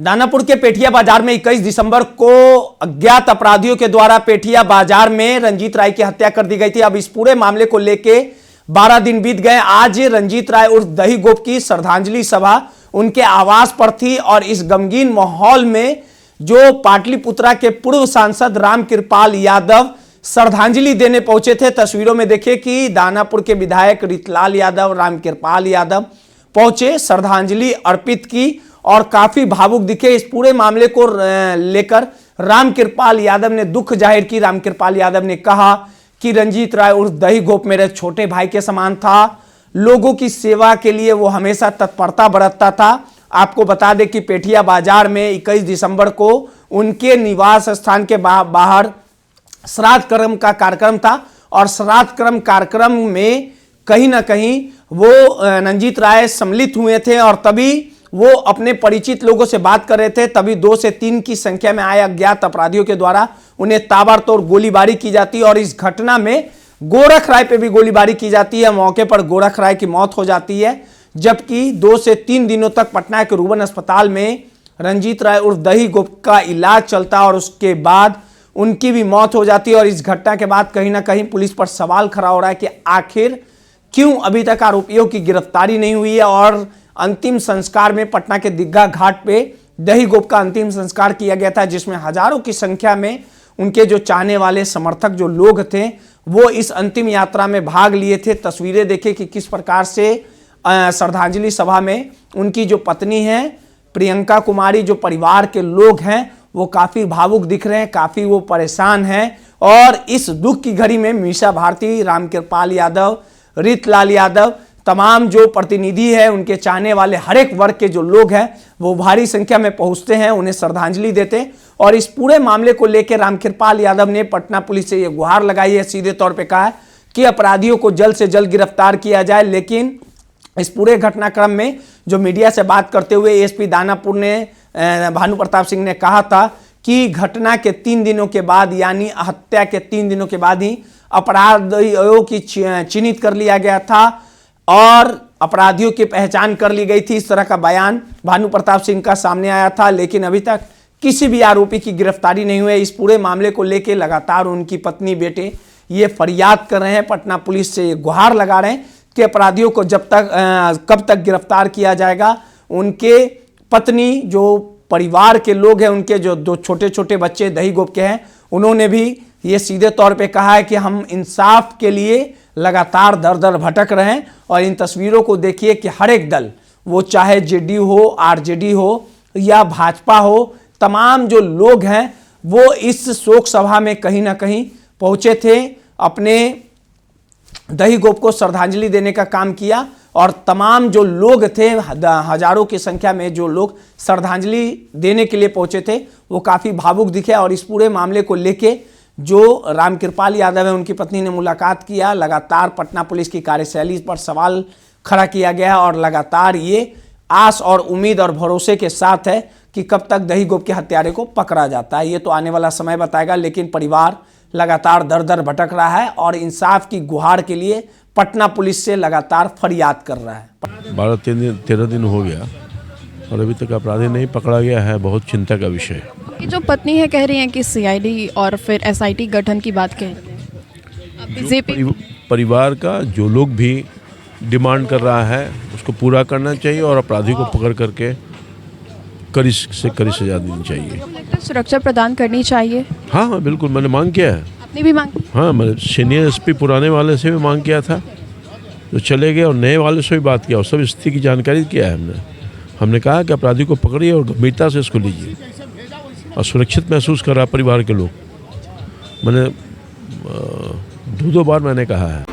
दानापुर के पेठिया बाजार में 21 दिसंबर को अज्ञात अपराधियों के द्वारा पेठिया बाजार में रंजीत राय की हत्या कर दी गई थी। अब इस पूरे मामले को लेके 12 दिन बीत गए। आज रंजीत राय उर्फ दही गोप की श्रद्धांजलि सभा उनके आवास पर थी और इस गमगीन माहौल में जो पाटलिपुत्रा के पूर्व सांसद रामकृपाल यादव श्रद्धांजलि देने पहुंचे थे। तस्वीरों में देखिए कि दानापुर के विधायक रितलाल यादव, रामकृपाल यादव पहुंचे, श्रद्धांजलि अर्पित की और काफी भावुक दिखे। इस पूरे मामले को लेकर रामकृपाल यादव ने दुख जाहिर की। रामकृपाल यादव ने कहा कि रंजीत राय उर्फ दही गोप मेरे छोटे भाई के समान था। लोगों की सेवा के लिए वो हमेशा तत्परता बरतता था। आपको बता दें कि पेठिया बाजार में 21 दिसंबर को उनके निवास स्थान के बाहर श्राद्ध कर्म का कार्यक्रम था और श्राद्ध कर्म कार्यक्रम में कहीं ना कहीं वो रंजीत राय सम्मिलित हुए थे और तभी वो अपने परिचित लोगों से बात कर रहे थे। तभी 2 से 3 की संख्या में आए अज्ञात अपराधियों के द्वारा उन्हें ताबड़तोड़ गोलीबारी की जाती है और इस घटना में गोरख राय पे भी गोलीबारी की जाती है। मौके पर गोरख राय की मौत हो जाती है, जबकि 2 से 3 दिनों तक पटना के रूबन अस्पताल में रंजीत राय उर्फ दही गोप का इलाज चलता और उसके बाद उनकी भी मौत हो जाती है। और इस घटना के बाद कहीं ना कहीं पुलिस पर सवाल खड़ा हो रहा है कि आखिर क्यों अभी तक आरोपियों की गिरफ्तारी नहीं हुई है। और अंतिम संस्कार में पटना के दीघा घाट पे दही गोप का अंतिम संस्कार किया गया था, जिसमें हजारों की संख्या में उनके जो चाहने वाले समर्थक जो लोग थे वो इस अंतिम यात्रा में भाग लिए थे। तस्वीरें देखें कि किस प्रकार से श्रद्धांजलि सभा में उनकी जो पत्नी है प्रियंका कुमारी, जो परिवार के लोग हैं वो काफी भावुक दिख रहे हैं, काफी वो परेशान हैं। और इस दुख की घड़ी में मीसा भारती, रामकृपाल यादव, रितलाल यादव, तमाम जो प्रतिनिधि है, उनके चाहने वाले हर एक वर्ग के जो लोग हैं वो भारी संख्या में पहुंचते हैं, उन्हें श्रद्धांजलि देते। और इस पूरे मामले को लेकर रामकृपाल यादव ने पटना पुलिस से ये गुहार लगाई है, सीधे तौर पे कहा है कि अपराधियों को जल्द से जल्द गिरफ्तार किया जाए। लेकिन इस पूरे घटनाक्रम में जो मीडिया से बात करते हुए एसपी दानापुर ने भानु प्रताप सिंह ने कहा था कि घटना के 3 दिनों के बाद, यानी हत्या के 3 दिनों के बाद ही अपराधियों की चिन्हित कर लिया गया था और अपराधियों की पहचान कर ली गई थी। इस तरह का बयान भानु प्रताप सिंह का सामने आया था, लेकिन अभी तक किसी भी आरोपी की गिरफ्तारी नहीं हुई है। इस पूरे मामले को लेकर लगातार उनकी पत्नी, बेटे ये फरियाद कर रहे हैं, पटना पुलिस से गुहार लगा रहे हैं कि अपराधियों को कब तक गिरफ्तार किया जाएगा। उनके पत्नी, जो परिवार के लोग हैं, उनके जो 2 छोटे छोटे बच्चे दही गोप के हैं, उन्होंने भी ये सीधे तौर पे कहा है कि हम इंसाफ के लिए लगातार दर दर भटक रहे हैं। और इन तस्वीरों को देखिए कि हर एक दल, वो चाहे जेडीयू हो, आरजेडी हो या भाजपा हो, तमाम जो लोग हैं वो इस शोक सभा में कहीं ना कहीं पहुंचे थे, अपने दही गोप को श्रद्धांजलि देने का काम किया। और तमाम जो लोग थे, हजारों की संख्या में जो लोग श्रद्धांजलि देने के लिए पहुंचे थे, वो काफ़ी भावुक दिखे। और इस पूरे मामले को लेके जो रामकृपाल यादव है, उनकी पत्नी ने मुलाकात किया। लगातार पटना पुलिस की कार्यशैली पर सवाल खड़ा किया गया और लगातार ये आस और उम्मीद और भरोसे के साथ है कि कब तक दही गोप के हत्यारे को पकड़ा जाता है, ये तो आने वाला समय बताएगा। लेकिन परिवार लगातार दर दर भटक रहा है और इंसाफ की गुहार के लिए पटना पुलिस से लगातार फरियाद कर रहा है। 12-13 दिन हो गया और अभी तक अपराधी नहीं पकड़ा गया है, बहुत चिंता का विषय। जो पत्नी है कह रही हैं कि सीआईडी और फिर एसआईटी गठन की बात कह रही है। बीजेपी परिवार का जो लोग भी डिमांड कर रहा है उसको पूरा करना चाहिए और अपराधी को पकड़ करके कड़ी से कड़ी सजा देनी चाहिए। सुरक्षा प्रदान करनी चाहिए। हाँ बिल्कुल, मैंने मांग किया है। आपने भी मांग? हाँ, मैंने सीनियर एसपी पुराने वाले से भी मांग किया था, जो चले गए, और नए वाले से भी बात किया और सब स्थिति की जानकारी किया है। हमने कहा कि अपराधी को पकड़िए और गंभीरता से इसको लीजिए और सुरक्षित महसूस कर रहा परिवार के लोग। मैंने 2 बार मैंने कहा है।